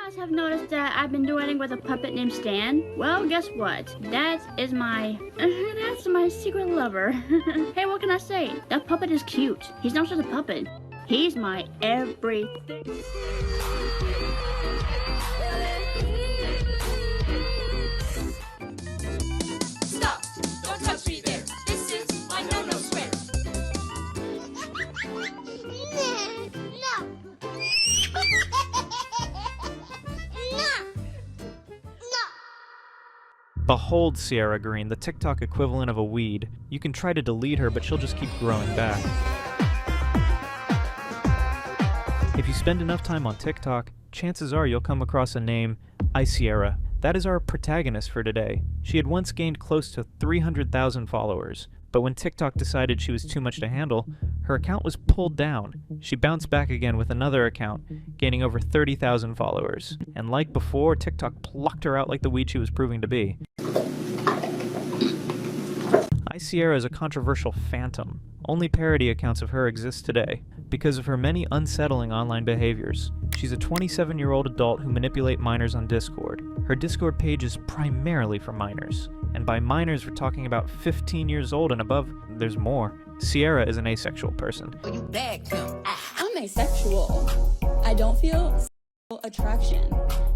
guys have noticed that I've been dueling with a puppet named Stan? Well, guess what? That's my secret lover. Hey, what can I say? That puppet is cute. He's not just a puppet. He's my everything. Stop! Don't touch me there. This is my no-no square. Behold Cierra Green, the TikTok equivalent of a weed. You can try to delete her, but she'll just keep growing back. If you spend enough time on TikTok, chances are you'll come across a name, Cierra. That is our protagonist for today. She had once gained close to 300,000 followers, but when TikTok decided she was too much to handle, her account was pulled down. She bounced back again with another account, gaining over 30,000 followers. And like before, TikTok plucked her out like the weed she was proving to be. Cierra is a controversial phantom. Only parody accounts of her exist today, because of her many unsettling online behaviors. She's a 27-year-old adult who manipulates minors on Discord. Her Discord page is primarily for minors. And by minors, we're talking about 15 years old and above. There's more. Cierra is an asexual person. I'm asexual. I don't feel sexual attraction.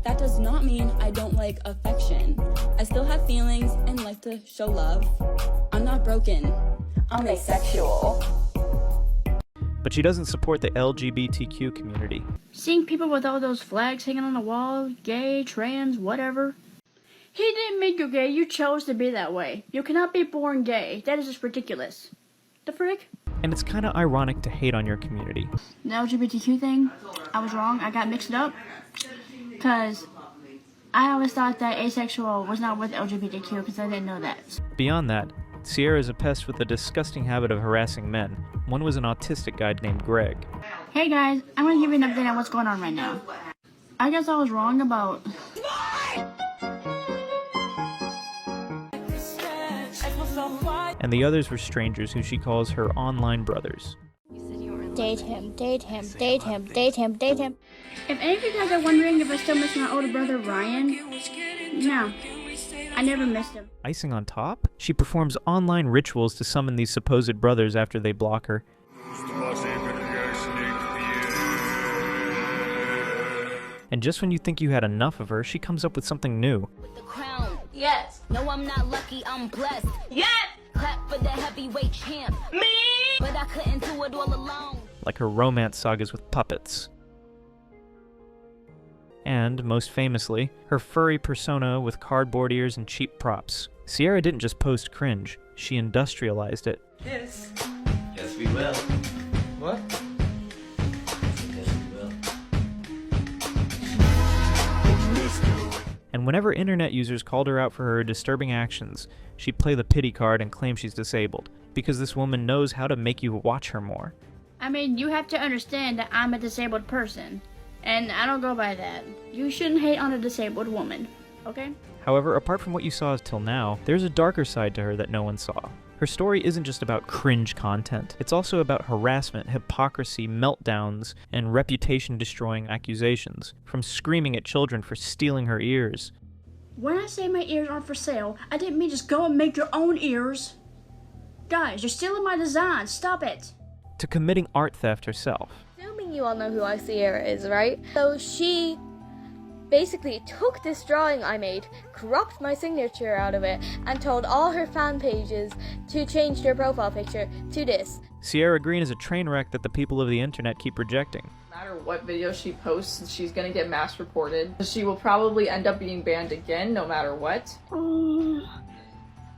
That does not mean I don't like affection. I still have feelings and like to show love. I'm not broken. I'm asexual. But she doesn't support the LGBTQ community. Seeing people with all those flags hanging on the wall, gay, trans, whatever. He didn't make you gay, you chose to be that way. You cannot be born gay. That is just ridiculous. The frick? And it's kinda ironic to hate on your community. The LGBTQ thing, I was wrong. I got mixed up. Because I always thought that asexual was not with LGBTQ because I didn't know that. Beyond that, Cierra is a pest with a disgusting habit of harassing men. One was an autistic guy named Greg. Hey guys, I'm going to give you an update on what's going on right now. I guess I was wrong about... And the others were strangers who she calls her online brothers. Date him, date him, date him, date him, date him. If any of you guys are wondering if I still miss my older brother Ryan, no, I never missed him. Icing on top, she performs online rituals to summon these supposed brothers after they block her. And just when you think you had enough of her, she comes up with something new. With the crown. Yes. No, I'm not lucky, I'm blessed. Yes. Clap for the heavyweight champ. Me. But I couldn't do it all alone. Like her romance sagas with puppets. And, most famously, her furry persona with cardboard ears and cheap props. Cierra didn't just post cringe, she industrialized it. Yes. Yes, we will. What? Yes, we will. And whenever internet users called her out for her disturbing actions, she'd play the pity card and claim she's disabled, because this woman knows how to make you watch her more. I mean, you have to understand that I'm a disabled person, and I don't go by that. You shouldn't hate on a disabled woman, okay? However, apart from what you saw till now, there's a darker side to her that no one saw. Her story isn't just about cringe content, it's also about harassment, hypocrisy, meltdowns, and reputation-destroying accusations, from screaming at children for stealing her ears. When I say my ears aren't for sale, I didn't mean just go and make your own ears. Guys, you're stealing my design, stop it! To committing art theft herself. Assuming you all know who Cierra is, right? So she basically took this drawing I made, cropped my signature out of it, and told all her fan pages to change their profile picture to this. Cierra Green is a train wreck that the people of the internet keep rejecting. No matter what video she posts, she's gonna get mass reported. She will probably end up being banned again, no matter what.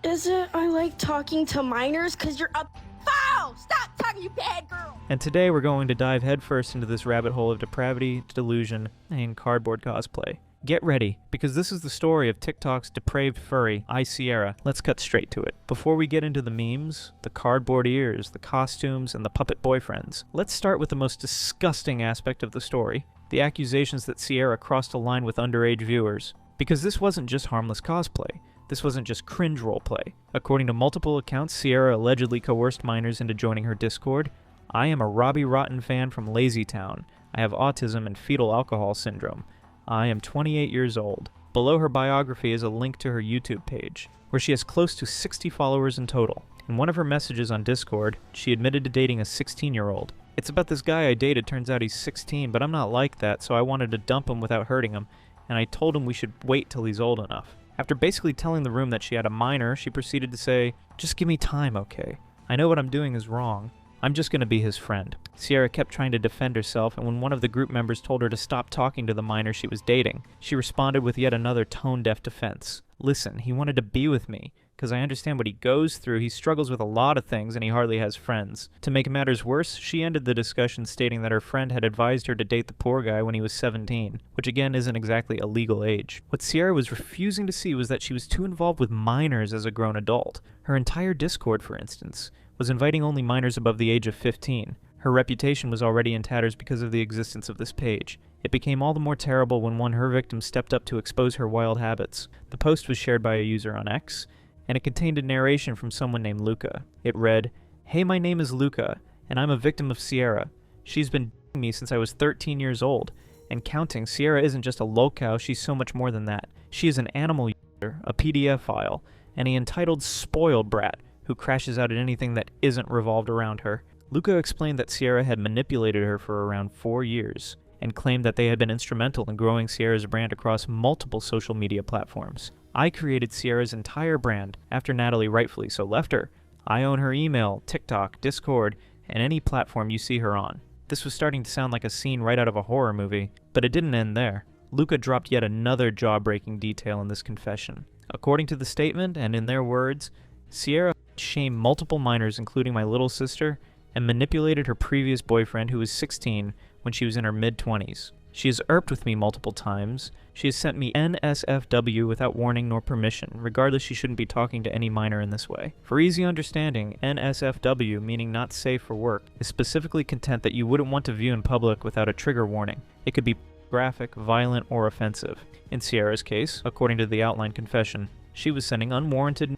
Is it I like talking to minors because you're a foul? Stop talking, you bad girl! And today we're going to dive headfirst into this rabbit hole of depravity, delusion, and cardboard cosplay. Get ready, because this is the story of TikTok's depraved furry, Cierra. Let's cut straight to it. Before we get into the memes, the cardboard ears, the costumes, and the puppet boyfriends, let's start with the most disgusting aspect of the story, the accusations that Cierra crossed a line with underage viewers. Because this wasn't just harmless cosplay. This wasn't just cringe roleplay. According to multiple accounts, Cierra allegedly coerced minors into joining her Discord. I am a Robbie Rotten fan from Lazy Town. I have autism and fetal alcohol syndrome. I am 28 years old. Below her biography is a link to her YouTube page, where she has close to 60 followers in total. In one of her messages on Discord, she admitted to dating a 16-year-old. It's about this guy I dated, turns out he's 16, but I'm not like that, so I wanted to dump him without hurting him, and I told him we should wait till he's old enough. After basically telling the room that she had a minor, she proceeded to say, "Just give me time, okay? I know what I'm doing is wrong. I'm just gonna be his friend." Cierra kept trying to defend herself, and when one of the group members told her to stop talking to the minor she was dating, she responded with yet another tone-deaf defense. "Listen, he wanted to be with me, because I understand what he goes through. He struggles with a lot of things, and he hardly has friends." To make matters worse, she ended the discussion stating that her friend had advised her to date the poor guy when he was 17, which again isn't exactly a legal age. What Cierra was refusing to see was that she was too involved with minors as a grown adult. Her entire Discord, for instance, was inviting only minors above the age of 15. Her reputation was already in tatters because of the existence of this page. It became all the more terrible when one her victim stepped up to expose her wild habits. The post was shared by a user on X, and it contained a narration from someone named Luca. It read, "Hey, my name is Luca, and I'm a victim of Cierra. She's been d***ing me since I was 13 years old, and counting. Cierra isn't just a lolcow, she's so much more than that. She is an animal user, a PDF file, and an entitled spoiled brat who crashes out at anything that isn't revolved around her." Luca explained that Cierra had manipulated her for around 4 years, and claimed that they had been instrumental in growing Cierra's brand across multiple social media platforms. "I created Cierra's entire brand after Natalie rightfully so left her. I own her email, TikTok, Discord, and any platform you see her on." This was starting to sound like a scene right out of a horror movie, but it didn't end there. Luca dropped yet another jaw-breaking detail in this confession. According to the statement, and in their words, Cierra shamed multiple minors, including my little sister, and manipulated her previous boyfriend, who was 16, when she was in her mid-20s. She has ERPed with me multiple times. She has sent me NSFW without warning nor permission. Regardless, she shouldn't be talking to any minor in this way. For easy understanding, NSFW, meaning not safe for work, is specifically content that you wouldn't want to view in public without a trigger warning. It could be graphic, violent, or offensive. In Cierra's case, according to the outline confession, she was sending unwarranted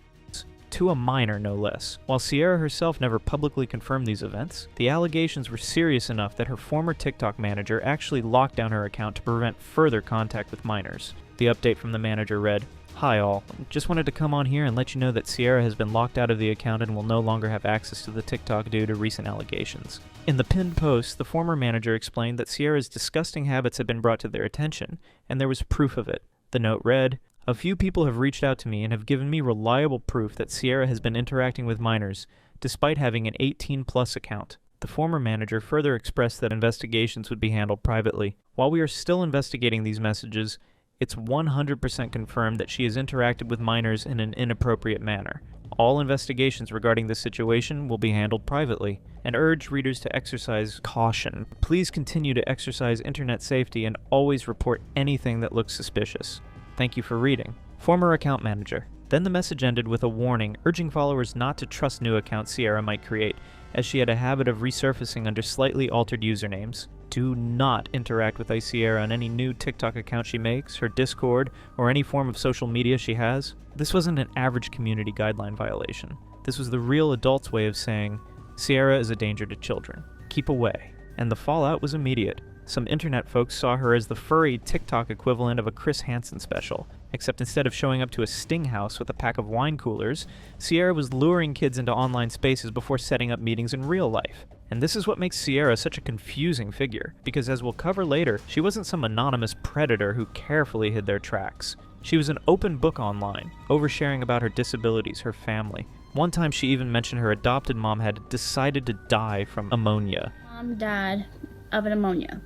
to a minor, no less. While Cierra herself never publicly confirmed these events, the allegations were serious enough that her former TikTok manager actually locked down her account to prevent further contact with minors. The update from the manager read, "Hi all, just wanted to come on here and let you know that Cierra has been locked out of the account and will no longer have access to the TikTok due to recent allegations." In the pinned post, the former manager explained that Cierra's disgusting habits had been brought to their attention, and there was proof of it. The note read, "A few people have reached out to me and have given me reliable proof that Cierra has been interacting with minors, despite having an 18+ account." The former manager further expressed that investigations would be handled privately. While we are still investigating these messages, it's 100% confirmed that she has interacted with minors in an inappropriate manner. All investigations regarding this situation will be handled privately, and urge readers to exercise caution. Please continue to exercise internet safety and always report anything that looks suspicious. Thank you for reading. Former account manager. Then the message ended with a warning urging followers not to trust new accounts Cierra might create, as she had a habit of resurfacing under slightly altered usernames. Do not interact with Cierra on any new TikTok account she makes, her Discord, or any form of social media she has. This wasn't an average community guideline violation. This was the real adult's way of saying, Cierra is a danger to children. Keep away. And the fallout was immediate. Some internet folks saw her as the furry TikTok equivalent of a Chris Hansen special, except instead of showing up to a sting house with a pack of wine coolers, Cierra was luring kids into online spaces before setting up meetings in real life. And this is what makes Cierra such a confusing figure, because as we'll cover later, she wasn't some anonymous predator who carefully hid their tracks. She was an open book online, oversharing about her disabilities, her family. One time she even mentioned her adopted mom had decided to die from ammonia. Mom died of an ammonia.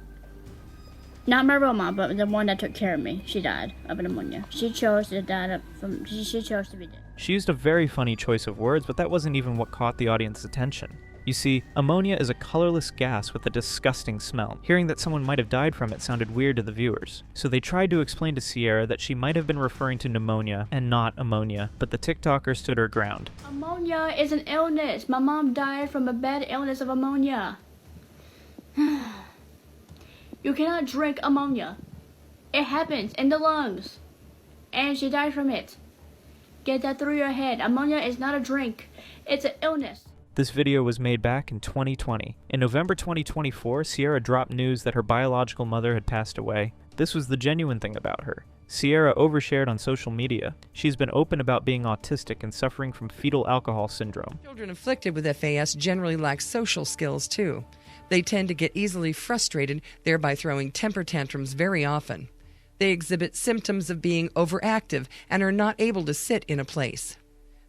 Not my real mom, but the one that took care of me. She died of an ammonia. She chose to die she chose to be dead. She used a very funny choice of words, but that wasn't even what caught the audience's attention. You see, ammonia is a colorless gas with a disgusting smell. Hearing that someone might have died from it sounded weird to the viewers. So they tried to explain to Cierra that she might have been referring to pneumonia and not ammonia, but the TikToker stood her ground. Ammonia is an illness. My mom died from a bad illness of ammonia. You cannot drink ammonia. It happens in the lungs. And she died from it. Get that through your head. Ammonia is not a drink. It's an illness. This video was made back in 2020. In November 2024, Cierra dropped news that her biological mother had passed away. This was the genuine thing about her. Cierra overshared on social media. She's been open about being autistic and suffering from fetal alcohol syndrome. Children afflicted with FAS generally lack social skills, too. They tend to get easily frustrated, thereby throwing temper tantrums very often. They exhibit symptoms of being overactive and are not able to sit in a place.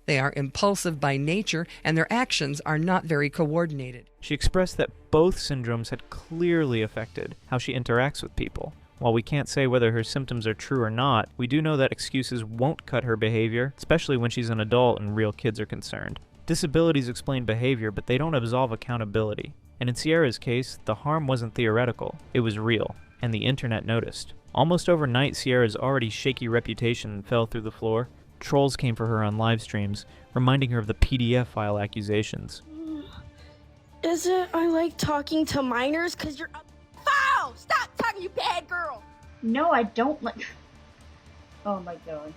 They are impulsive by nature, and their actions are not very coordinated. She expressed that both syndromes had clearly affected how she interacts with people. While we can't say whether her symptoms are true or not, we do know that excuses won't cut her behavior, especially when she's an adult and real kids are concerned. Disabilities explain behavior, but they don't absolve accountability. And in Cierra's case, the harm wasn't theoretical, it was real, and the internet noticed. Almost overnight, Cierra's already shaky reputation fell through the floor. Trolls came for her on live streams, reminding her of the PDF file accusations. Is it I like talking to minors because you're a foul? Stop talking, you bad girl! No, I don't like. Oh my god.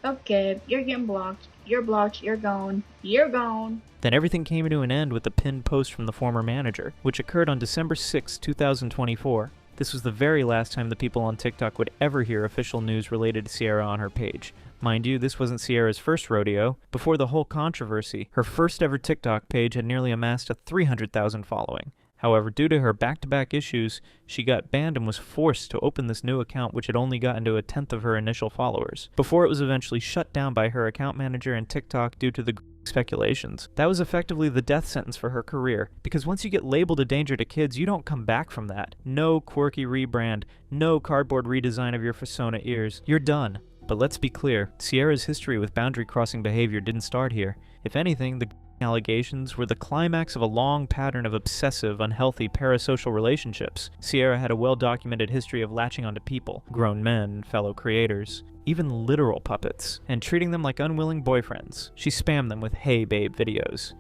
Okay, you're getting blocked. You're blocked. You're gone. You're gone. Then everything came to an end with the pinned post from the former manager, which occurred on December 6, 2024. This was the very last time the people on TikTok would ever hear official news related to Cierra on her page. Mind you, this wasn't Cierra's first rodeo. Before the whole controversy, her first ever TikTok page had nearly amassed a 300,000 following. However, due to her back-to-back issues, she got banned and was forced to open this new account, which had only gotten to 1/10 of her initial followers, before it was eventually shut down by her account manager and TikTok due to the speculations. That was effectively the death sentence for her career, because once you get labeled a danger to kids, you don't come back from that. No quirky rebrand, no cardboard redesign of your persona ears. You're done. But let's be clear, Cierra's history with boundary-crossing behavior didn't start here. If anything, the allegations were the climax of a long pattern of obsessive, unhealthy parasocial relationships. Cierra had a well-documented history of latching onto people, grown men, fellow creators, even literal puppets, and treating them like unwilling boyfriends. She spammed them with "Hey babe" videos.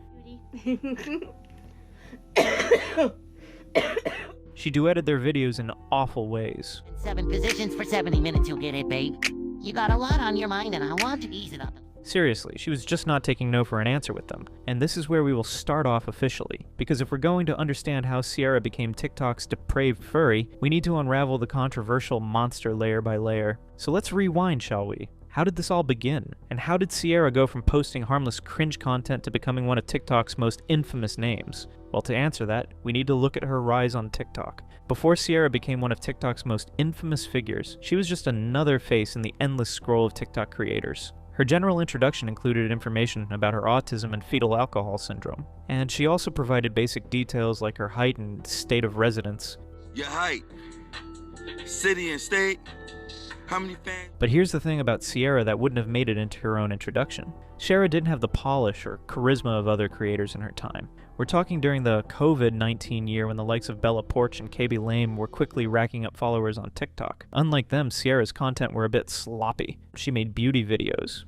She duetted their videos in awful ways. 7 positions for 70 minutes, you'll get it, babe. You got a lot on your mind, and I want to ease it up. Seriously, she was just not taking no for an answer with them. And this is where we will start off officially. Because if we're going to understand how Cierra became TikTok's depraved furry, we need to unravel the controversial monster layer by layer. So let's rewind, shall we? How did this all begin? And how did Cierra go from posting harmless cringe content to becoming one of TikTok's most infamous names? Well, to answer that, we need to look at her rise on TikTok. Before Cierra became one of TikTok's most infamous figures, she was just another face in the endless scroll of TikTok creators. Her general introduction included information about her autism and fetal alcohol syndrome, and she also provided basic details like her height and state of residence. Your height, city and state, how many fans? But here's the thing about Cierra that wouldn't have made it into her own introduction. Cierra didn't have the polish or charisma of other creators in her time. We're talking during the COVID-19 year when the likes of Bella Porch and KB Lame were quickly racking up followers on TikTok. Unlike them, Cierra's content were a bit sloppy. She made beauty videos.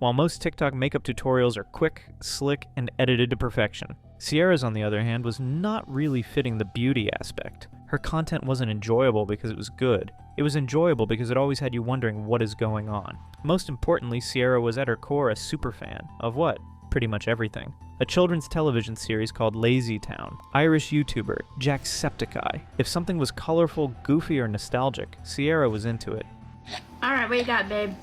While most TikTok makeup tutorials are quick, slick, and edited to perfection, Cierra's, on the other hand, was not really fitting the beauty aspect. Her content wasn't enjoyable because it was good. It was enjoyable because it always had you wondering what is going on. Most importantly, Cierra was at her core a superfan. Of what? Pretty much everything. A children's television series called Lazy Town, Irish YouTuber, Jacksepticeye. If something was colorful, goofy, or nostalgic, Cierra was into it. Alright, what you got, babe?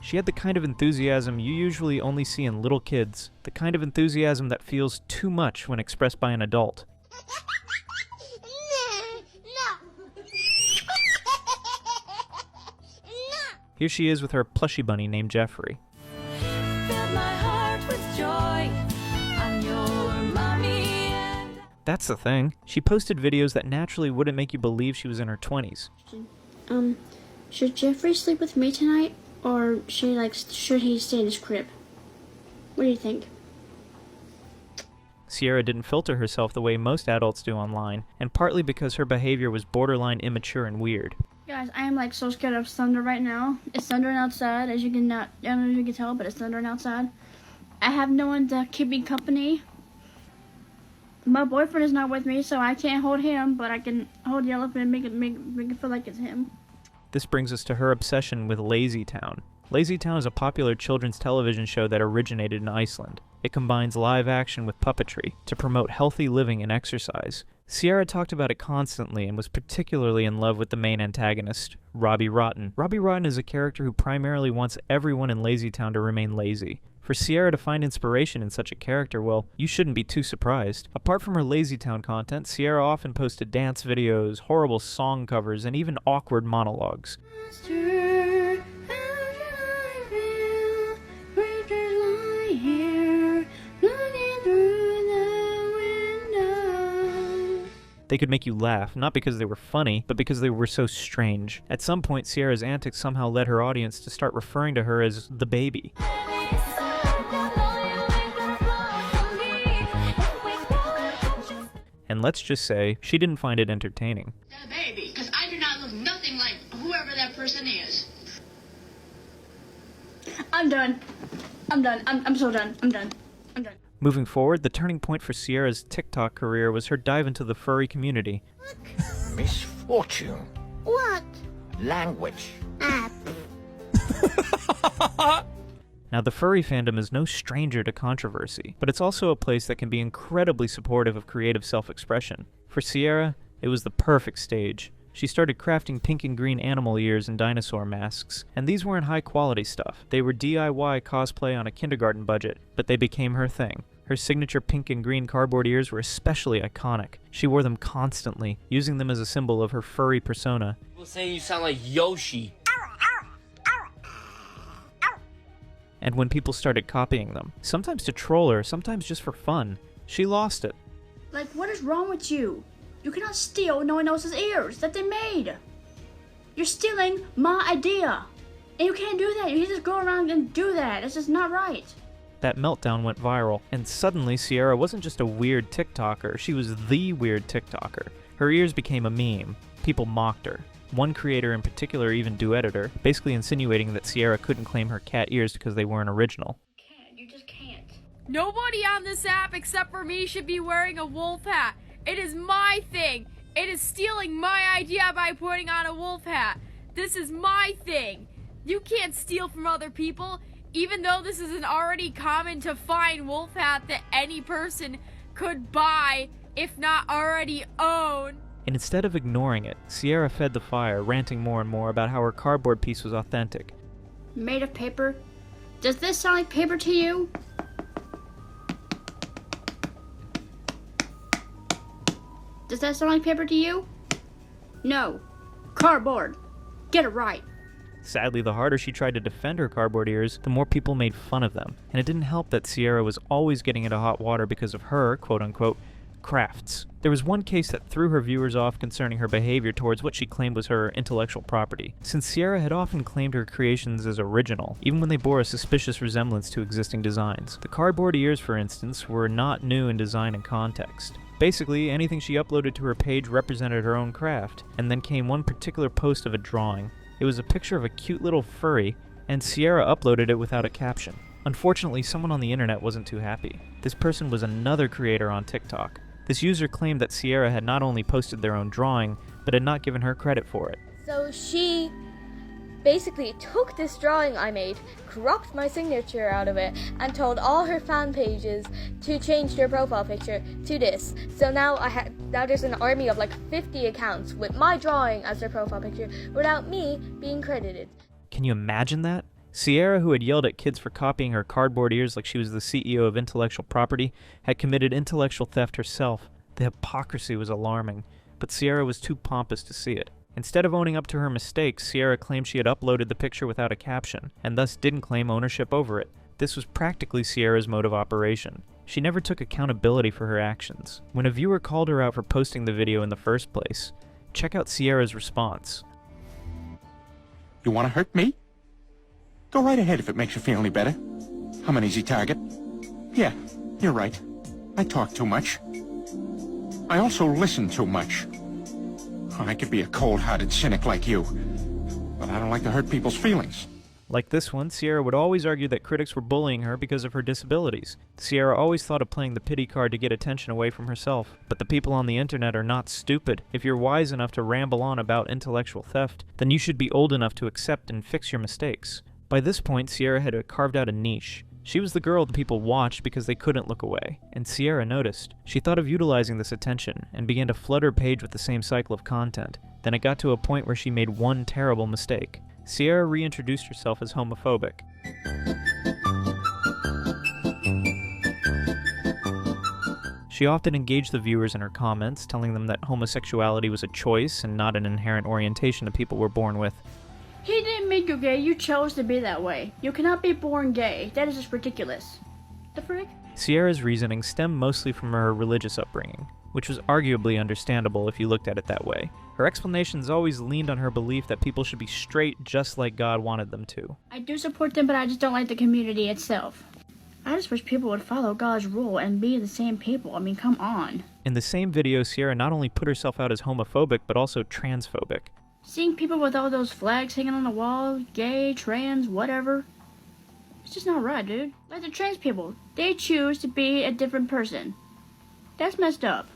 She had the kind of enthusiasm you usually only see in little kids, the kind of enthusiasm that feels too much when expressed by an adult. Here she is with her plushy bunny named Jeffrey. That's the thing. She posted videos that naturally wouldn't make you believe she was in her 20s. Should Jeffrey sleep with me tonight? Or should he stay in his crib? What do you think? Cierra didn't filter herself the way most adults do online, and partly because her behavior was borderline immature and weird. Guys, I am so scared of thunder right now. It's thundering outside, as you can I don't know if you can tell, but it's thundering outside. I have no one to keep me company. My boyfriend is not with me, so I can't hold him, but I can hold the elephant and make it feel like it's him. This brings us to her obsession with Lazy Town. Lazy Town is a popular children's television show that originated in Iceland. It combines live action with puppetry to promote healthy living and exercise. Cierra talked about it constantly and was particularly in love with the main antagonist, Robbie Rotten. Robbie Rotten is a character who primarily wants everyone in Lazy Town to remain lazy. For Cierra to find inspiration in such a character, well, you shouldn't be too surprised. Apart from her Lazy Town content, Cierra often posted dance videos, horrible song covers, and even awkward monologues. They could make you laugh, not because they were funny, but because they were so strange. At some point, Cierra's antics somehow led her audience to start referring to her as the baby. And let's just say, she didn't find it entertaining. The baby, because I do not look nothing like whoever that person is. I'm done. I'm done. I'm so done. I'm done. I'm done. Moving forward, the turning point for Cierra's TikTok career was her dive into the furry community. Misfortune. What? Language. Now, the furry fandom is no stranger to controversy, but it's also a place that can be incredibly supportive of creative self-expression. For Cierra, it was the perfect stage. She started crafting pink and green animal ears and dinosaur masks, and these weren't high-quality stuff. They were DIY cosplay on a kindergarten budget, but they became her thing. Her signature pink and green cardboard ears were especially iconic. She wore them constantly, using them as a symbol of her furry persona. People saying you sound like Yoshi. And when people started copying them, sometimes to troll her, sometimes just for fun, she lost it. Like, what is wrong with you? You cannot steal no one else's ears that they made. You're stealing my idea. And you can't do that. You can't just go around and do that. It's just not right. That meltdown went viral, and suddenly Cierra wasn't just a weird TikToker, she was the weird TikToker. Her ears became a meme. People mocked her. One creator in particular even duetted her, basically insinuating that Cierra couldn't claim her cat ears because they weren't original. You just can't. Nobody on this app except for me should be wearing a wolf hat. It is my thing. It is stealing my idea by putting on a wolf hat. This is my thing. You can't steal from other people, even though this is an already common to find wolf hat that any person could buy, if not already own. And instead of ignoring it, Cierra fed the fire, ranting more and more about how her cardboard piece was authentic. Made of paper? Does this sound like paper to you? Does that sound like paper to you? No. Cardboard. Get it right. Sadly, the harder she tried to defend her cardboard ears, the more people made fun of them. And it didn't help that Cierra was always getting into hot water because of her, quote-unquote, crafts. There was one case that threw her viewers off concerning her behavior towards what she claimed was her intellectual property. Since Cierra had often claimed her creations as original, even when they bore a suspicious resemblance to existing designs. The cardboard ears, for instance, were not new in design and context. Basically, anything she uploaded to her page represented her own craft, and then came one particular post of a drawing. It was a picture of a cute little furry, and Cierra uploaded it without a caption. Unfortunately, someone on the internet wasn't too happy. This person was another creator on TikTok. This user claimed that Cierra had not only posted their own drawing, but had not given her credit for it. So she basically took this drawing I made, cropped my signature out of it, and told all her fan pages to change their profile picture to this. So now there's an army of like 50 accounts with my drawing as their profile picture without me being credited. Can you imagine that? Cierra, who had yelled at kids for copying her cardboard ears like she was the CEO of intellectual property, had committed intellectual theft herself. The hypocrisy was alarming, but Cierra was too pompous to see it. Instead of owning up to her mistakes, Cierra claimed she had uploaded the picture without a caption, and thus didn't claim ownership over it. This was practically Cierra's mode of operation. She never took accountability for her actions. When a viewer called her out for posting the video in the first place, check out Cierra's response. You want to hurt me? Go right ahead if it makes you feel any better. I'm an easy target. Yeah, you're right. I talk too much. I also listen too much. I could be a cold-hearted cynic like you, but I don't like to hurt people's feelings. Like this one, Cierra would always argue that critics were bullying her because of her disabilities. Cierra always thought of playing the pity card to get attention away from herself. But the people on the internet are not stupid. If you're wise enough to ramble on about intellectual theft, then you should be old enough to accept and fix your mistakes. By this point, Cierra had carved out a niche. She was the girl that people watched because they couldn't look away, and Cierra noticed. She thought of utilizing this attention, and began to flood her page with the same cycle of content. Then it got to a point where she made one terrible mistake. Cierra reintroduced herself as homophobic. She often engaged the viewers in her comments, telling them that homosexuality was a choice and not an inherent orientation that people were born with. He didn't make you gay, you chose to be that way. You cannot be born gay. That is just ridiculous. The frick? Cierra's reasoning stemmed mostly from her religious upbringing, which was arguably understandable if you looked at it that way. Her explanations always leaned on her belief that people should be straight just like God wanted them to. I do support them, but I just don't like the community itself. I just wish people would follow God's rule and be the same people. I mean, come on. In the same video, Cierra not only put herself out as homophobic, but also transphobic. Seeing people with all those flags hanging on the wall, gay, trans, whatever, it's just not right, dude. Like the trans people, they choose to be a different person. That's messed up.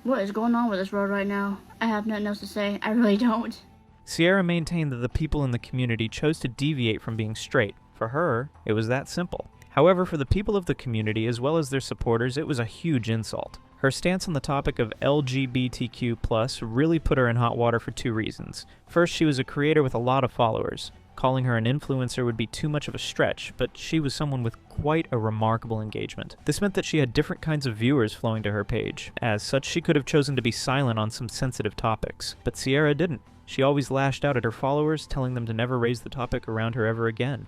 What is going on with this world right now? I have nothing else to say. I really don't. Cierra maintained that the people in the community chose to deviate from being straight. For her, it was that simple. However, for the people of the community, as well as their supporters, it was a huge insult. Her stance on the topic of LGBTQ+ really put her in hot water for two reasons. First, she was a creator with a lot of followers. Calling her an influencer would be too much of a stretch, but she was someone with quite a remarkable engagement. This meant that she had different kinds of viewers flowing to her page. As such, she could have chosen to be silent on some sensitive topics, but Cierra didn't. She always lashed out at her followers, telling them to never raise the topic around her ever again.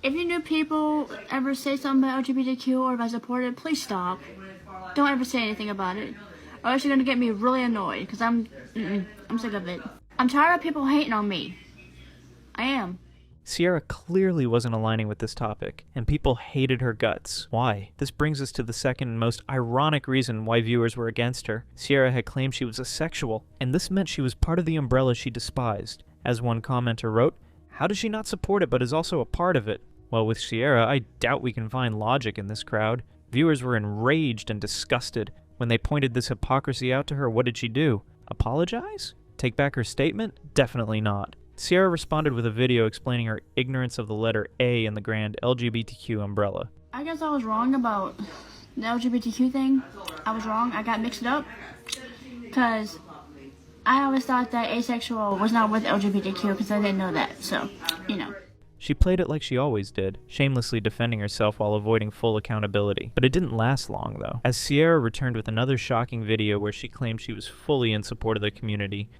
If you knew people ever say something about LGBTQ or if I support it, please stop. Don't ever say anything about it, or else you're gonna get me really annoyed, because I'm sick of it. I'm tired of people hating on me. I am. Cierra clearly wasn't aligning with this topic, and people hated her guts. Why? This brings us to the second and most ironic reason why viewers were against her. Cierra had claimed she was asexual, and this meant she was part of the umbrella she despised. As one commenter wrote, "How does she not support it but is also a part of it?" Well, with Cierra, I doubt we can find logic in this crowd. Viewers were enraged and disgusted. When they pointed this hypocrisy out to her, what did she do? Apologize? Take back her statement? Definitely not. Cierra responded with a video explaining her ignorance of the letter A in the grand LGBTQ umbrella. I guess I was wrong about the LGBTQ thing. I was wrong. I got mixed up. Because I always thought that asexual was not with LGBTQ because I didn't know that. So, you know. She played it like she always did, shamelessly defending herself while avoiding full accountability. But it didn't last long, though, as Cierra returned with another shocking video where she claimed she was fully in support of the community.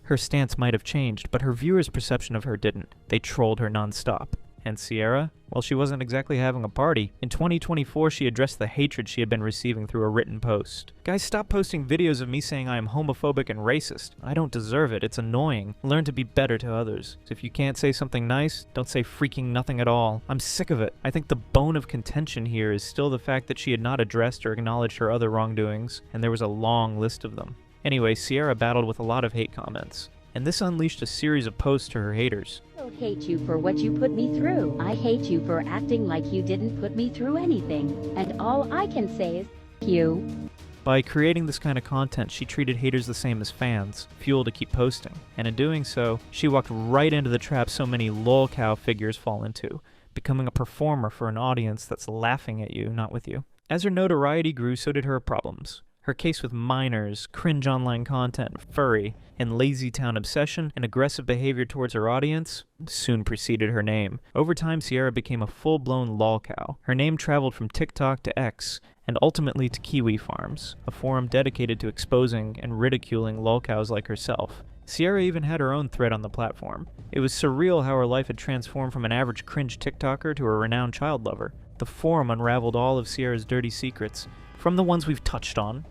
Her stance might have changed, but her viewers' perception of her didn't. They trolled her nonstop. And Cierra? Well, she wasn't exactly having a party. In 2024, she addressed the hatred she had been receiving through a written post. "Guys, stop posting videos of me saying I am homophobic and racist. I don't deserve it. It's annoying. Learn to be better to others. If you can't say something nice, don't say freaking nothing at all. I'm sick of it." I think the bone of contention here is still the fact that she had not addressed or acknowledged her other wrongdoings, and there was a long list of them. Anyway, Cierra battled with a lot of hate comments, and this unleashed a series of posts to her haters. I don't hate you for what you put me through. I hate you for acting like you didn't put me through anything. And all I can say is, you. By creating this kind of content, she treated haters the same as fans, fuel to keep posting. And in doing so, she walked right into the trap so many lolcow figures fall into, becoming a performer for an audience that's laughing at you, not with you. As her notoriety grew, so did her problems. Her case with minors, cringe online content, furry, and lazy town obsession and aggressive behavior towards her audience soon preceded her name. Over time, Cierra became a full-blown lolcow. Her name traveled from TikTok to X, and ultimately to Kiwi Farms, a forum dedicated to exposing and ridiculing lolcows like herself. Cierra even had her own thread on the platform. It was surreal how her life had transformed from an average cringe TikToker to a renowned child lover. The forum unraveled all of Cierra's dirty secrets, from the ones we've touched on,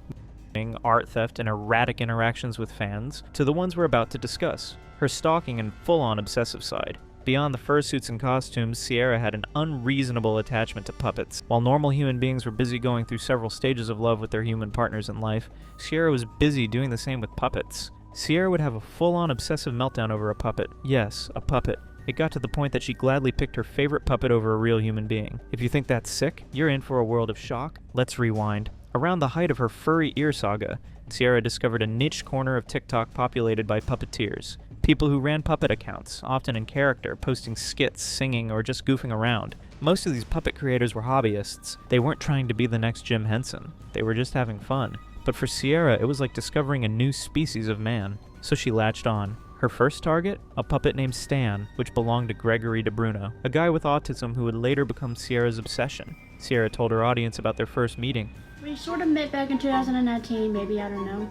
art theft and erratic interactions with fans, to the ones we're about to discuss, her stalking and full-on obsessive side. Beyond the fursuits and costumes, Cierra had an unreasonable attachment to puppets. While normal human beings were busy going through several stages of love with their human partners in life, Cierra was busy doing the same with puppets. Cierra would have a full-on obsessive meltdown over a puppet. Yes, a puppet. It got to the point that she gladly picked her favorite puppet over a real human being. If you think that's sick, you're in for a world of shock. Let's rewind. Around the height of her furry ear saga, Cierra discovered a niche corner of TikTok populated by puppeteers. People who ran puppet accounts, often in character, posting skits, singing, or just goofing around. Most of these puppet creators were hobbyists. They weren't trying to be the next Jim Henson. They were just having fun. But for Cierra, it was like discovering a new species of man. So she latched on. Her first target? A puppet named Stan, which belonged to Gregory DeBruno, a guy with autism who would later become Cierra's obsession. Cierra told her audience about their first meeting. We sort of met back in 2019, maybe, I don't know.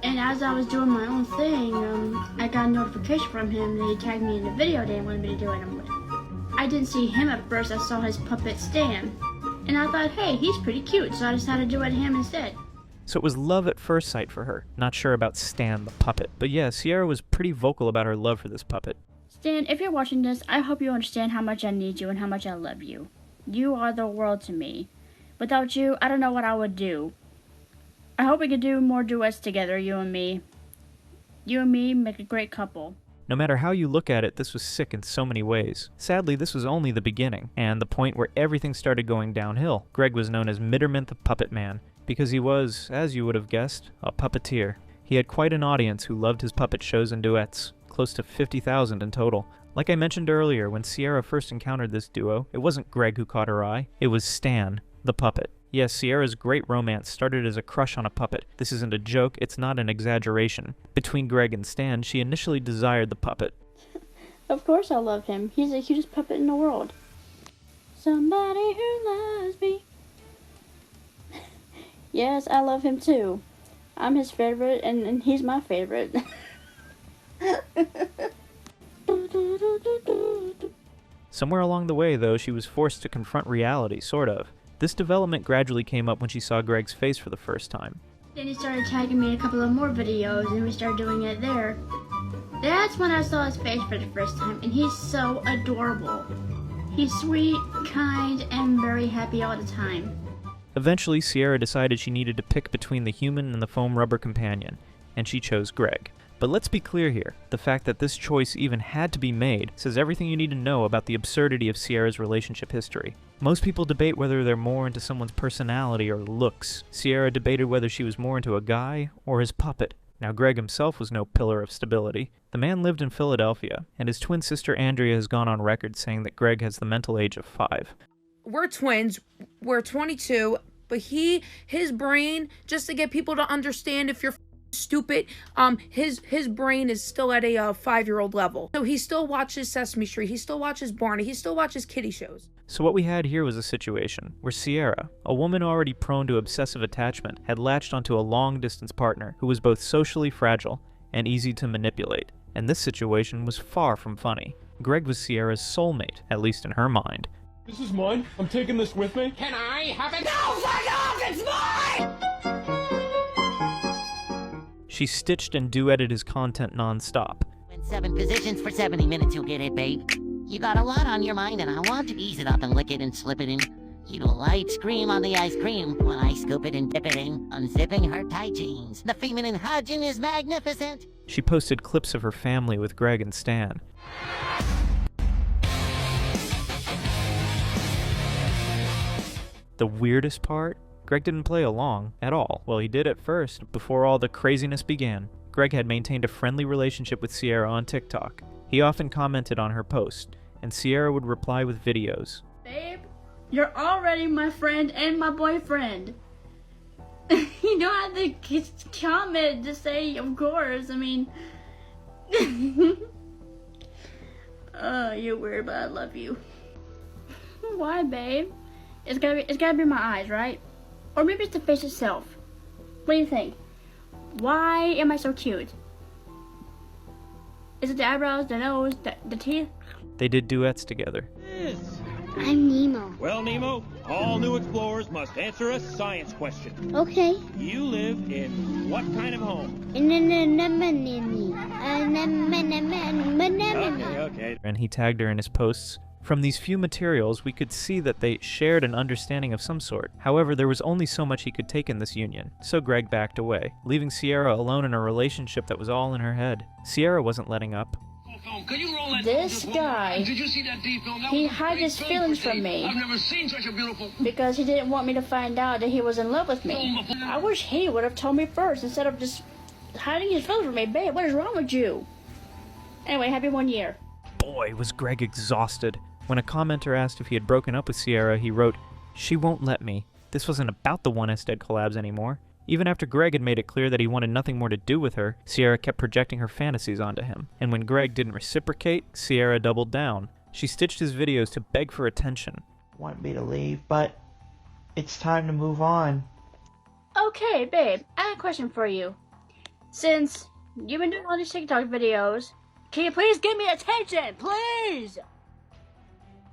And as I was doing my own thing, I got a notification from him and he tagged me in the video they wanted me to do it. I didn't see him at first, I saw his puppet Stan. And I thought, hey, he's pretty cute, so I decided to do it to him instead. So it was love at first sight for her. Not sure about Stan the puppet. But yeah, Cierra was pretty vocal about her love for this puppet. Stan, if you're watching this, I hope you understand how much I need you and how much I love you. You are the world to me. Without you, I don't know what I would do. I hope we could do more duets together, you and me. You and me make a great couple. No matter how you look at it, this was sick in so many ways. Sadly, this was only the beginning, and the point where everything started going downhill. Greg was known as Mitterman the Puppet Man, because he was, as you would have guessed, a puppeteer. He had quite an audience who loved his puppet shows and duets, close to 50,000 in total. Like I mentioned earlier, when Cierra first encountered this duo, it wasn't Greg who caught her eye, it was Stan, the puppet. Yes, Cierra's great romance started as a crush on a puppet. This isn't a joke, it's not an exaggeration. Between Greg and Stan, she initially desired the puppet. Of course I love him. He's the cutest puppet in the world. Somebody who loves me. Yes, I love him too. I'm his favorite, and he's my favorite. Somewhere along the way, though, she was forced to confront reality, sort of. This development gradually came up when she saw Greg's face for the first time. Then he started tagging me in a couple of more videos, and we started doing it there. That's when I saw his face for the first time, and he's so adorable. He's sweet, kind, and very happy all the time. Eventually, Cierra decided she needed to pick between the human and the foam rubber companion, and she chose Greg. But let's be clear here, the fact that this choice even had to be made says everything you need to know about the absurdity of Cierra's relationship history. Most people debate whether they're more into someone's personality or looks. Cierra debated whether she was more into a guy or his puppet. Now Greg himself was no pillar of stability. The man lived in Philadelphia, and his twin sister Andrea has gone on record saying that Greg has the mental age of 5. We're twins, we're 22, but his brain, just to get people to understand if you're stupid, his brain is still at a 5-year-old level. So he still watches Sesame Street, he still watches Barney, he still watches kiddie shows. So what we had here was a situation where Cierra, a woman already prone to obsessive attachment, had latched onto a long-distance partner who was both socially fragile and easy to manipulate. And this situation was far from funny. Greg was Cierra's soulmate, at least in her mind. This is mine. I'm taking this with me. Can I have it? No, fuck off! It's mine! She stitched and duetted his content non-stop. In 7 positions for 70 minutes, you'll get it, babe. You got a lot on your mind, and I want to ease it up and lick it and slip it in. You light scream on the ice cream when I scoop it and dip it in, unzipping her tight jeans. The feminine hygiene is magnificent. She posted clips of her family with Greg and Stan. The weirdest part? Greg didn't play along at all. Well, he did at first, before all the craziness began. Greg had maintained a friendly relationship with Cierra on TikTok. He often commented on her posts, and Cierra would reply with videos. Babe, you're already my friend and my boyfriend. You don't have to comment to say, of course. I mean, you're weird, but I love you. Why, babe? It's gotta be my eyes, right? Or maybe it's the face itself. What do you think? Why am I so cute? Is it the eyebrows, the nose, the teeth? They did duets together. I'm Nemo. Well, Nemo, all new explorers must answer a science question. Okay. You live in what kind of home? Okay. And he tagged her in his posts. From these few materials, we could see that they shared an understanding of some sort. However, there was only so much he could take in this union, so Greg backed away, leaving Cierra alone in a relationship that was all in her head. Cierra wasn't letting up. This guy, he hid his feelings from me because he didn't want me to find out that he was in love with me. I wish he would have told me first instead of just hiding his feelings from me. Babe, what is wrong with you? Anyway, happy 1 year. Boy, was Greg exhausted. When a commenter asked if he had broken up with Cierra, he wrote, "She won't let me. This wasn't about the 1S Dead collabs anymore." Even after Greg had made it clear that he wanted nothing more to do with her, Cierra kept projecting her fantasies onto him. And when Greg didn't reciprocate, Cierra doubled down. She stitched his videos to beg for attention. Want me to leave, but it's time to move on. Okay, babe, I have a question for you. Since you've been doing all these TikTok videos, can you please give me attention, please?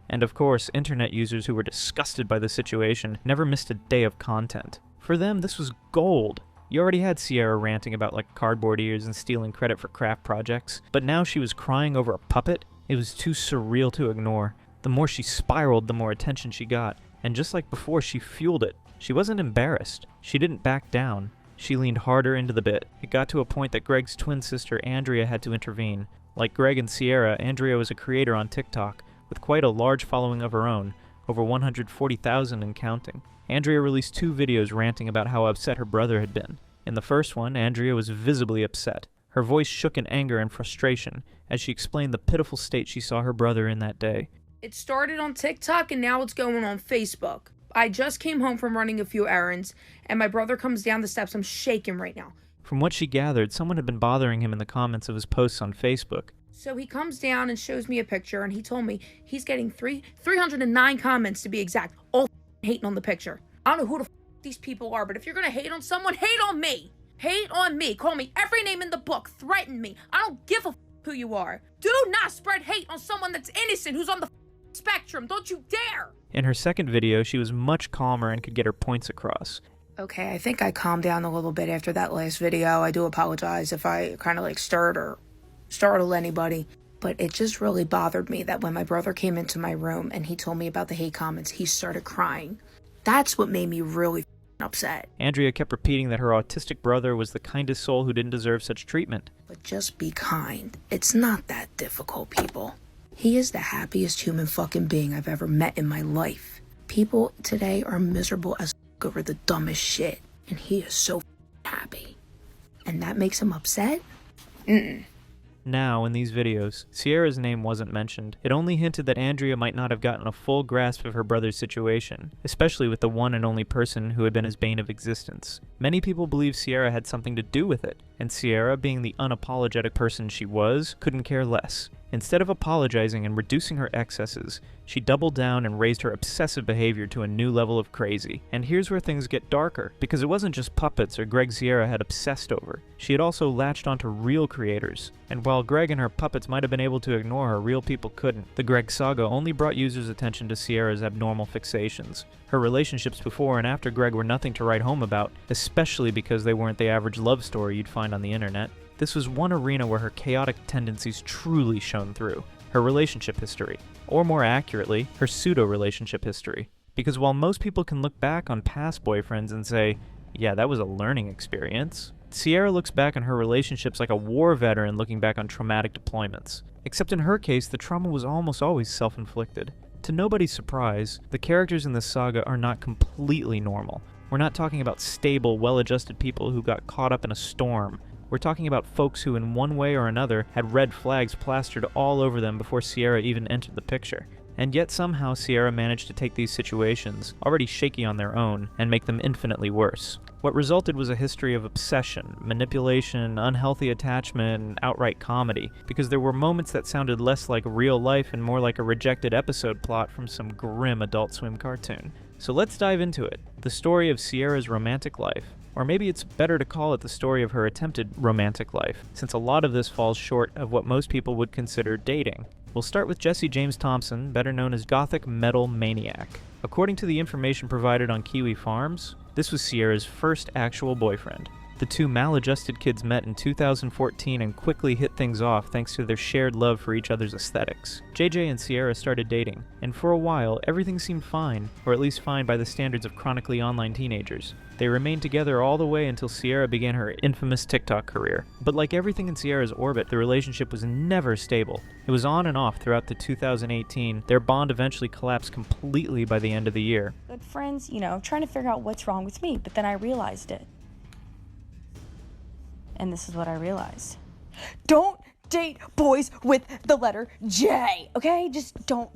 And of course, internet users who were disgusted by the situation never missed a day of content. For them, this was gold. You already had Cierra ranting about like cardboard ears and stealing credit for craft projects, but now she was crying over a puppet? It was too surreal to ignore. The more she spiraled, the more attention she got, and just like before, she fueled it. She wasn't embarrassed. She didn't back down. She leaned harder into the bit. It got to a point that Greg's twin sister, Andrea, had to intervene. Like Greg and Cierra, Andrea was a creator on TikTok, with quite a large following of her own, over 140,000 and counting. Andrea released 2 videos ranting about how upset her brother had been. In the first one, Andrea was visibly upset. Her voice shook in anger and frustration as she explained the pitiful state she saw her brother in that day. It started on TikTok and now it's going on Facebook. I just came home from running a few errands and my brother comes down the steps. I'm shaking right now. From what she gathered, someone had been bothering him in the comments of his posts on Facebook. So he comes down and shows me a picture and he told me he's getting 309 comments to be exact, all hating on the picture. I don't know who the these people are, but if you're gonna hate on someone, hate on me. Hate on me. Call me every name in the book. Threaten me. I don't give a who you are. Do not spread hate on someone that's innocent, who's on the spectrum. Don't you dare. In her second video, she was much calmer and could get her points across. Okay, I think I calmed down a little bit after that last video. I do apologize if I kind of like stirred or startled anybody. But it just really bothered me that when my brother came into my room and he told me about the hate comments, he started crying. That's what made me really upset. Andrea kept repeating that her autistic brother was the kindest soul who didn't deserve such treatment. But just be kind. It's not that difficult, people. He is the happiest human fucking being I've ever met in my life. People today are miserable as over the dumbest shit. And he is so happy. And that makes him upset? Mm-mm. Now, in these videos, Cierra's name wasn't mentioned. It only hinted that Andrea might not have gotten a full grasp of her brother's situation, especially with the one and only person who had been his bane of existence. Many people believe Cierra had something to do with it, and Cierra, being the unapologetic person she was, couldn't care less. Instead of apologizing and reducing her excesses, she doubled down and raised her obsessive behavior to a new level of crazy. And here's where things get darker, because it wasn't just puppets or Greg Cierra had obsessed over. She had also latched onto real creators. And while Greg and her puppets might have been able to ignore her, real people couldn't. The Greg saga only brought users' attention to Cierra's abnormal fixations. Her relationships before and after Greg were nothing to write home about, especially because they weren't the average love story you'd find on the internet. This was one arena where her chaotic tendencies truly shone through. Her relationship history. Or more accurately, her pseudo-relationship history. Because while most people can look back on past boyfriends and say, yeah, that was a learning experience, Cierra looks back on her relationships like a war veteran looking back on traumatic deployments. Except in her case, the trauma was almost always self-inflicted. To nobody's surprise, the characters in this saga are not completely normal. We're not talking about stable, well-adjusted people who got caught up in a storm. We're talking about folks who in one way or another had red flags plastered all over them before Cierra even entered the picture. And yet somehow Cierra managed to take these situations, already shaky on their own, and make them infinitely worse. What resulted was a history of obsession, manipulation, unhealthy attachment, and outright comedy, because there were moments that sounded less like real life and more like a rejected episode plot from some grim Adult Swim cartoon. So let's dive into it, the story of Cierra's romantic life. Or maybe it's better to call it the story of her attempted romantic life, since a lot of this falls short of what most people would consider dating. We'll start with Jesse James Thompson, better known as Gothic Metal Maniac. According to the information provided on Kiwi Farms, this was Cierra's first actual boyfriend. The two maladjusted kids met in 2014 and quickly hit things off thanks to their shared love for each other's aesthetics. JJ and Cierra started dating, and for a while, everything seemed fine, or at least fine by the standards of chronically online teenagers. They remained together all the way until Cierra began her infamous TikTok career. But like everything in Cierra's orbit, the relationship was never stable. It was on and off throughout the 2018. Their bond eventually collapsed completely by the end of the year. Good friends, you know, trying to figure out what's wrong with me, but then I realized it. And this is what I realized. Don't date boys with the letter J, okay? Just don't.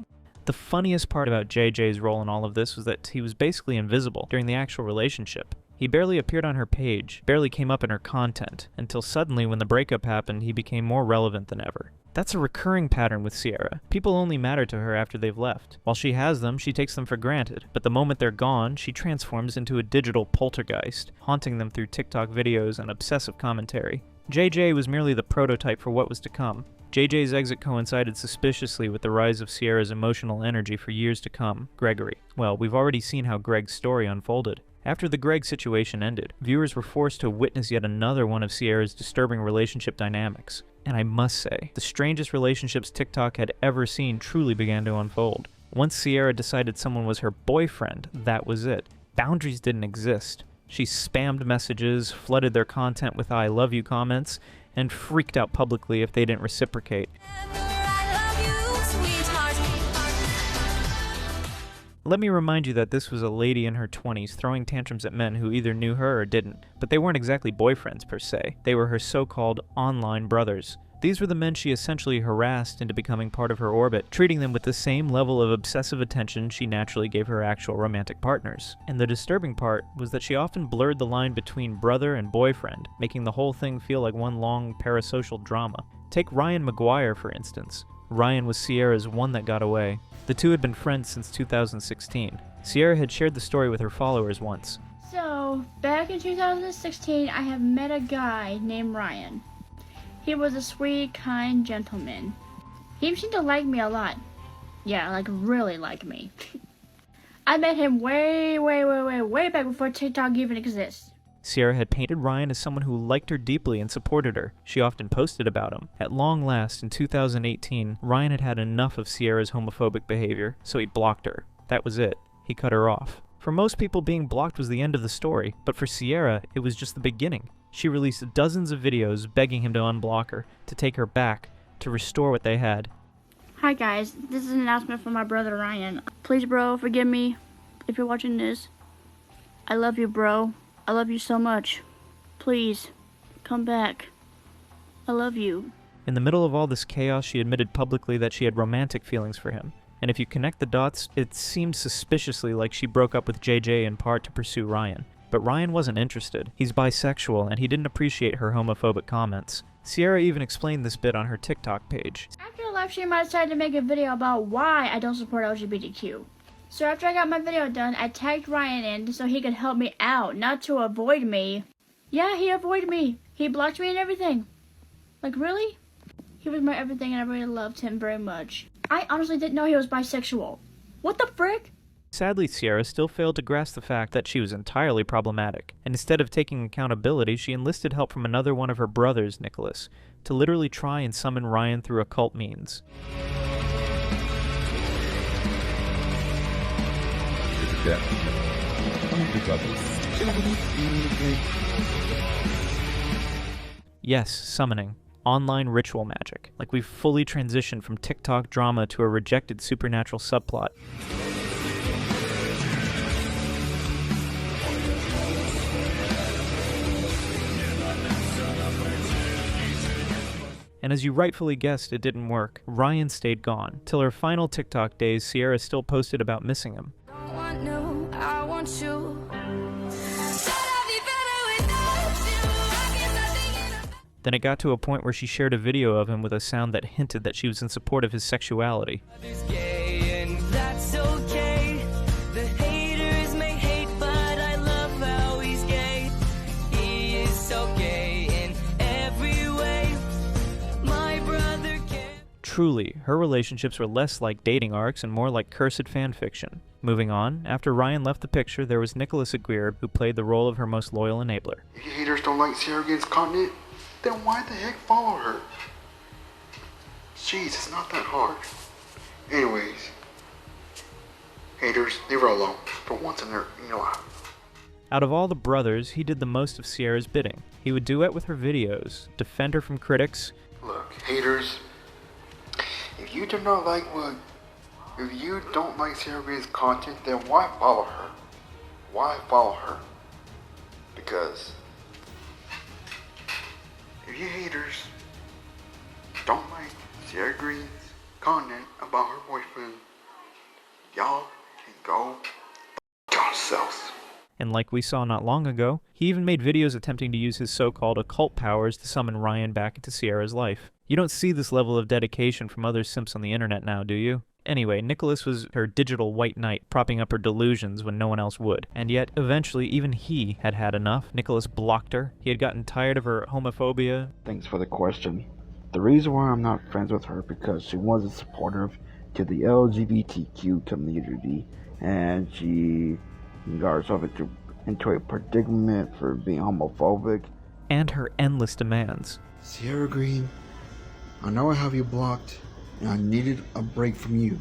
The funniest part about JJ's role in all of this was that he was basically invisible during the actual relationship. He barely appeared on her page, barely came up in her content, until suddenly when the breakup happened, he became more relevant than ever. That's a recurring pattern with Cierra. People only matter to her after they've left. While she has them, she takes them for granted, but the moment they're gone, she transforms into a digital poltergeist, haunting them through TikTok videos and obsessive commentary. JJ was merely the prototype for what was to come. JJ's exit coincided suspiciously with the rise of Cierra's emotional energy for years to come, Gregory. Well, we've already seen how Greg's story unfolded. After the Greg situation ended, viewers were forced to witness yet another one of Cierra's disturbing relationship dynamics. And I must say, the strangest relationships TikTok had ever seen truly began to unfold. Once Cierra decided someone was her boyfriend, that was it. Boundaries didn't exist. She spammed messages, flooded their content with I love you comments, and freaked out publicly if they didn't reciprocate. Let me remind you that this was a lady in her 20s throwing tantrums at men who either knew her or didn't, but they weren't exactly boyfriends per se. They were her so-called online brothers. These were the men she essentially harassed into becoming part of her orbit, treating them with the same level of obsessive attention she naturally gave her actual romantic partners. And the disturbing part was that she often blurred the line between brother and boyfriend, making the whole thing feel like one long parasocial drama. Take Ryan McGuire, for instance. Ryan was Cierra's one that got away. The two had been friends since 2016. Cierra had shared the story with her followers once. So, back in 2016, I have met a guy named Ryan. He was a sweet, kind gentleman. He seemed to like me a lot. Yeah, like really like me. I met him way back before TikTok even exists. Cierra had painted Ryan as someone who liked her deeply and supported her. She often posted about him. At long last, in 2018, Ryan had had enough of Cierra's homophobic behavior, so he blocked her. That was it. He cut her off. For most people, being blocked was the end of the story, but for Cierra, it was just the beginning. She released dozens of videos begging him to unblock her, to take her back, to restore what they had. Hi guys, this is an announcement from my brother Ryan. Please bro, forgive me if you're watching this. I love you bro. I love you so much. Please, come back. I love you. In the middle of all this chaos, she admitted publicly that she had romantic feelings for him. And if you connect the dots, it seemed suspiciously like she broke up with JJ in part to pursue Ryan. But Ryan wasn't interested. He's bisexual, and he didn't appreciate her homophobic comments. Cierra even explained this bit on her TikTok page. After the live stream, I decided to make a video about why I don't support LGBTQ. So after I got my video done, I tagged Ryan in so he could help me out, not to avoid me. Yeah, he avoided me. He blocked me and everything. Like, really? He was my everything and I really loved him very much. I honestly didn't know he was bisexual. What the frick? Sadly, Cierra still failed to grasp the fact that she was entirely problematic, and instead of taking accountability, she enlisted help from another one of her brothers, Nicholas, to literally try and summon Ryan through occult means. Yes, summoning. Online ritual magic. Like we've fully transitioned from TikTok drama to a rejected supernatural subplot. And as you rightfully guessed, it didn't work. Ryan stayed gone. Till her final TikTok days, Cierra still posted about missing him. Don't want no, I want you. Then it got to a point where she shared a video of him with a sound that hinted that she was in support of his sexuality. Truly, her relationships were less like dating arcs and more like cursed fanfiction. Moving on, after Ryan left the picture, there was Nicholas Aguirre, who played the role of her most loyal enabler. If you haters don't like Cierra against content, then why the heck follow her? Jeez, it's not that hard. Anyways, haters, leave her alone for once in her life. Out of all the brothers, he did the most of Cierra's bidding. He would duet with her videos, defend her from critics. Look, haters, if you don't like Cierra Green's content, then why follow her? Why follow her? Because if you haters don't like Cierra Green's content about her boyfriend, y'all can go f*** yourselves. And like we saw not long ago, he even made videos attempting to use his so-called occult powers to summon Ryan back into Cierra's life. You don't see this level of dedication from other simps on the internet now, do you? Anyway, Nicholas was her digital white knight, propping up her delusions when no one else would. And yet, eventually, even he had had enough. Nicholas blocked her. He had gotten tired of her homophobia. Thanks for the question. The reason why I'm not friends with her because she wasn't supportive to the LGBTQ community, and she got herself into a predicament for being homophobic. And her endless demands. Cierra Green, I know I have you blocked, and I needed a break from you.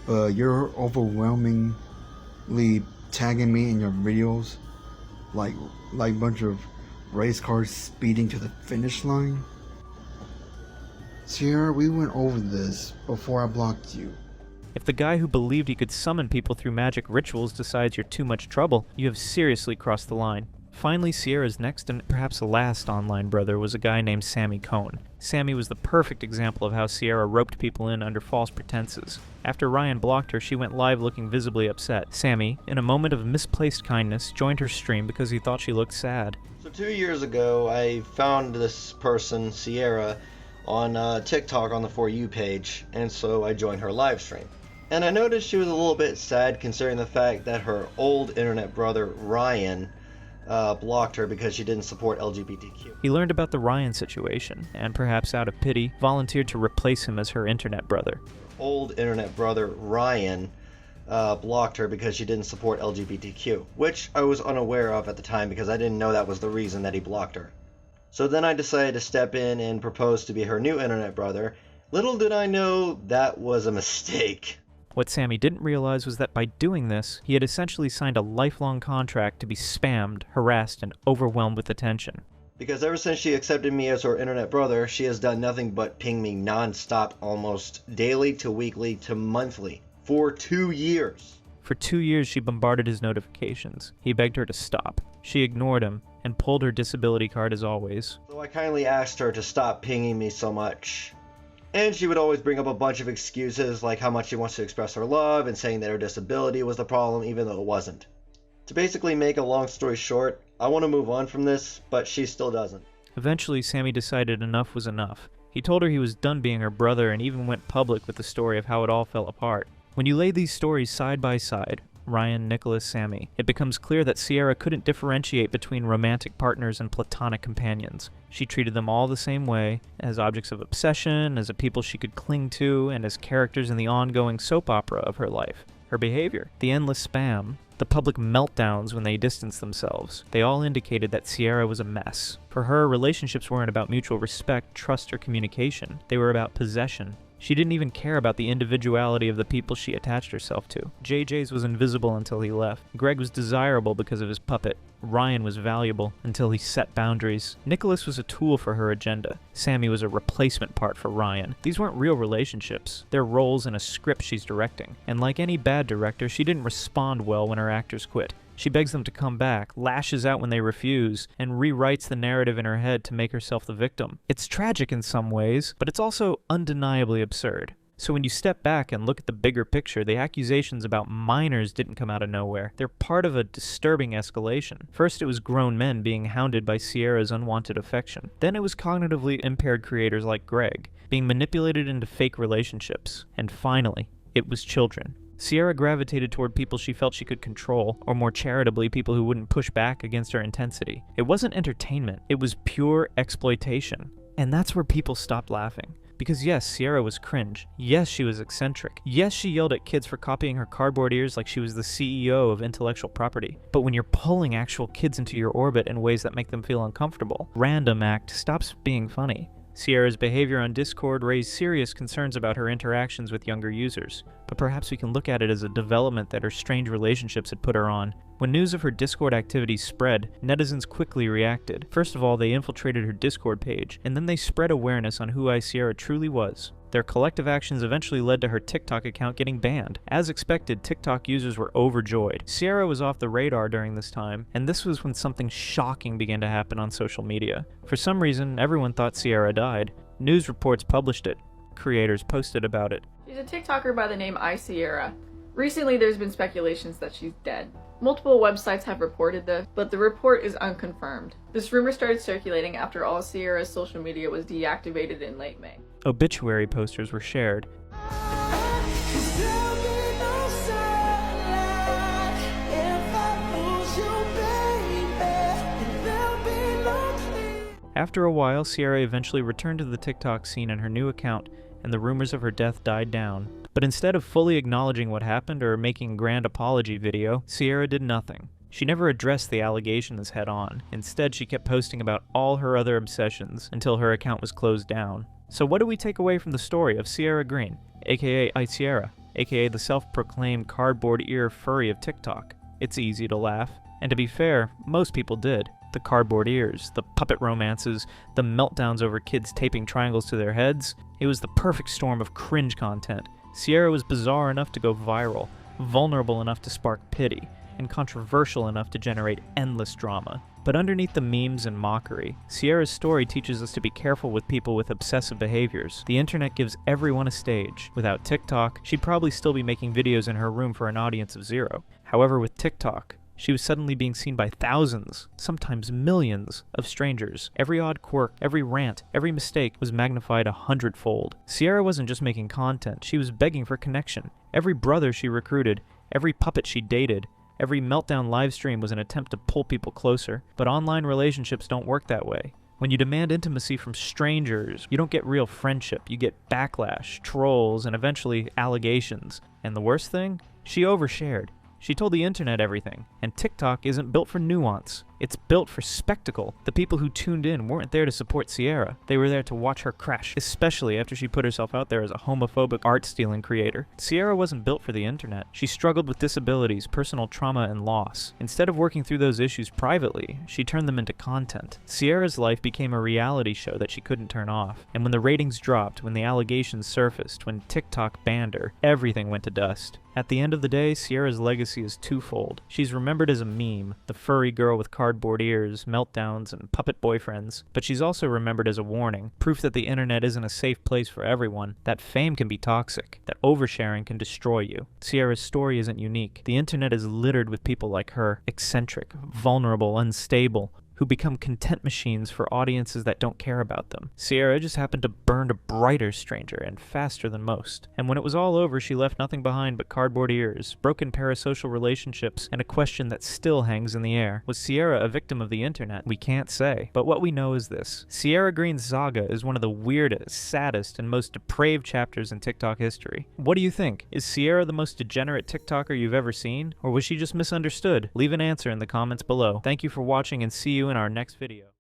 But you're overwhelmingly tagging me in your videos like a bunch of race cars speeding to the finish line. Cierra, we went over this before I blocked you. If the guy who believed he could summon people through magic rituals decides you're too much trouble, you have seriously crossed the line. Finally, Cierra's next and perhaps last online brother was a guy named Sammy Cohn. Sammy was the perfect example of how Cierra roped people in under false pretenses. After Ryan blocked her, she went live looking visibly upset. Sammy, in a moment of misplaced kindness, joined her stream because he thought she looked sad. So 2 years ago, I found this person, Cierra, on TikTok on the For You page, and so I joined her live stream. And I noticed she was a little bit sad considering the fact that her old internet brother, Ryan, blocked her because she didn't support LGBTQ. He learned about the Ryan situation, and perhaps out of pity, volunteered to replace him as her internet brother. Old internet brother, Ryan, blocked her because she didn't support LGBTQ, which I was unaware of at the time because I didn't know that was the reason that he blocked her. So then I decided to step in and propose to be her new internet brother. Little did I know that was a mistake. What Sammy didn't realize was that by doing this, he had essentially signed a lifelong contract to be spammed, harassed, and overwhelmed with attention. Because ever since she accepted me as her internet brother, she has done nothing but ping me non-stop, almost daily to weekly to monthly, for 2 years. For 2 years, she bombarded his notifications. He begged her to stop. She ignored him and pulled her disability card as always. So I kindly asked her to stop pinging me so much. And she would always bring up a bunch of excuses like how much she wants to express her love and saying that her disability was the problem even though it wasn't. To basically make a long story short, I want to move on from this, but she still doesn't. Eventually, Sammy decided enough was enough. He told her he was done being her brother and even went public with the story of how it all fell apart. When you lay these stories side by side, Ryan, Nicholas, Sammy, it becomes clear that Cierra couldn't differentiate between romantic partners and platonic companions. She treated them all the same way, as objects of obsession, as a people she could cling to, and as characters in the ongoing soap opera of her life. Her behavior, the endless spam, the public meltdowns when they distanced themselves, they all indicated that Cierra was a mess. For her, relationships weren't about mutual respect, trust, or communication. They were about possession. She didn't even care about the individuality of the people she attached herself to. JJ's was invisible until he left. Greg was desirable because of his puppet. Ryan was valuable until he set boundaries. Nicholas was a tool for her agenda. Sammy was a replacement part for Ryan. These weren't real relationships. They're roles in a script she's directing. And like any bad director, she didn't respond well when her actors quit. She begs them to come back, lashes out when they refuse, and rewrites the narrative in her head to make herself the victim. It's tragic in some ways, but it's also undeniably absurd. So when you step back and look at the bigger picture, the accusations about minors didn't come out of nowhere. They're part of a disturbing escalation. First, it was grown men being hounded by Cierra's unwanted affection. Then it was cognitively impaired creators like Greg, being manipulated into fake relationships. And finally, it was children. Cierra gravitated toward people she felt she could control, or more charitably, people who wouldn't push back against her intensity. It wasn't entertainment, it was pure exploitation. And that's where people stopped laughing. Because yes, Cierra was cringe. Yes, she was eccentric. Yes, she yelled at kids for copying her cardboard ears like she was the CEO of intellectual property. But when you're pulling actual kids into your orbit in ways that make them feel uncomfortable, Random Act stops being funny. Cierra's behavior on Discord raised serious concerns about her interactions with younger users, but perhaps we can look at it as a development that her strange relationships had put her on. When news of her Discord activities spread, netizens quickly reacted. First of all, they infiltrated her Discord page, and then they spread awareness on who Cierra truly was. Their collective actions eventually led to her TikTok account getting banned. As expected, TikTok users were overjoyed. Cierra was off the radar during this time, and this was when something shocking began to happen on social media. For some reason, everyone thought Cierra died. News reports published it. Creators posted about it. She's a TikToker by the name Cierra. Recently, there's been speculations that she's dead. Multiple websites have reported this, but the report is unconfirmed. This rumor started circulating after all Cierra's social media was deactivated in late May. Obituary posters were shared. After a while, Cierra eventually returned to the TikTok scene in her new account, and the rumors of her death died down. But instead of fully acknowledging what happened or making a grand apology video, Cierra did nothing. She never addressed the allegations head-on. Instead, she kept posting about all her other obsessions until her account was closed down. So what do we take away from the story of Cierra Green, aka Cierra, aka the self-proclaimed cardboard ear furry of TikTok? It's easy to laugh. And to be fair, most people did. The cardboard ears, the puppet romances, the meltdowns over kids taping triangles to their heads. It was the perfect storm of cringe content. Cierra was bizarre enough to go viral, vulnerable enough to spark pity, and controversial enough to generate endless drama. But underneath the memes and mockery, Cierra's story teaches us to be careful with people with obsessive behaviors. The internet gives everyone a stage. Without TikTok, she'd probably still be making videos in her room for an audience of 0. However, with TikTok, she was suddenly being seen by thousands, sometimes millions, of strangers. Every odd quirk, every rant, every mistake was magnified 100-fold. Cierra wasn't just making content, she was begging for connection. Every brother she recruited, every puppet she dated, every meltdown livestream was an attempt to pull people closer. But online relationships don't work that way. When you demand intimacy from strangers, you don't get real friendship. You get backlash, trolls, and eventually allegations. And the worst thing? She overshared. She told the internet everything, and TikTok isn't built for nuance. It's built for spectacle. The people who tuned in weren't there to support Cierra. They were there to watch her crash, especially after she put herself out there as a homophobic art-stealing creator. Cierra wasn't built for the internet. She struggled with disabilities, personal trauma, and loss. Instead of working through those issues privately, she turned them into content. Cierra's life became a reality show that she couldn't turn off. And when the ratings dropped, when the allegations surfaced, when TikTok banned her, everything went to dust. At the end of the day, Cierra's legacy is twofold. She's remembered as a meme, the furry girl with cardboard ears, meltdowns, and puppet boyfriends, but she's also remembered as a warning, proof that the internet isn't a safe place for everyone, that fame can be toxic, that oversharing can destroy you. Cierra's story isn't unique. The internet is littered with people like her, eccentric, vulnerable, unstable, who become content machines for audiences that don't care about them. Cierra just happened to burn a brighter stranger and faster than most. And when it was all over, she left nothing behind but cardboard ears, broken parasocial relationships, and a question that still hangs in the air. Was Cierra a victim of the internet? We can't say. But what we know is this. Cierra Green's saga is one of the weirdest, saddest, and most depraved chapters in TikTok history. What do you think? Is Cierra the most degenerate TikToker you've ever seen? Or was she just misunderstood? Leave an answer in the comments below. Thank you for watching and see you in our next video.